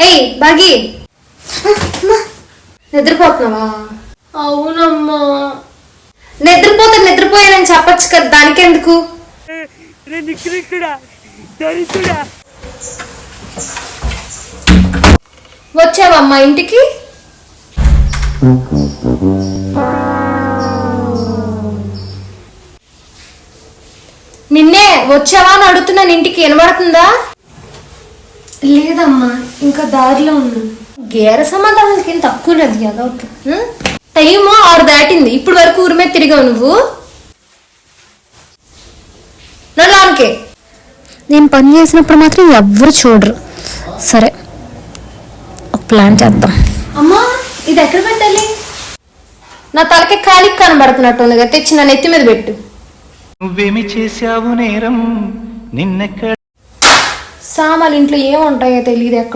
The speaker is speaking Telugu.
ఏయ్ బాగి, నిద్రపోతున్నావా? అవునమ్మా. నిద్రపోయానని చెప్పచ్చు కదా, దానికెందుకు? వచ్చావమ్మా ఇంటికి? నిన్నే వచ్చావా అని అడుగుతున్నాను. ఇంటికి వినబడుతుందా? లేదమ్మా, ఇంకా దారిలో ఉన్నాను. గేర సంబంధాలకి ఏం తక్కువ లేదు కదా. టైము 6 దాటింది, ఇప్పుడు వరకు ఊరి మీద తిరిగావు నువ్వు. లోనికి నేను పని చేసినప్పుడు మాత్రం ఎవ్వరు చూడరు. సరే, ఒక ప్లాన్ చేద్దాం. అమ్మా, ఇది ఎక్కడ పెట్టాలి? నా తలకి ఖాళీకి కనబడుతున్నట్టుంది కదా, తెచ్చి నా నెత్తి మీద పెట్టు. నువ్వేమి చేశావు నేరం? నిన్నెక్కడ సామాన్లు ఇంట్లో ఏముంటాయో తెలియదు.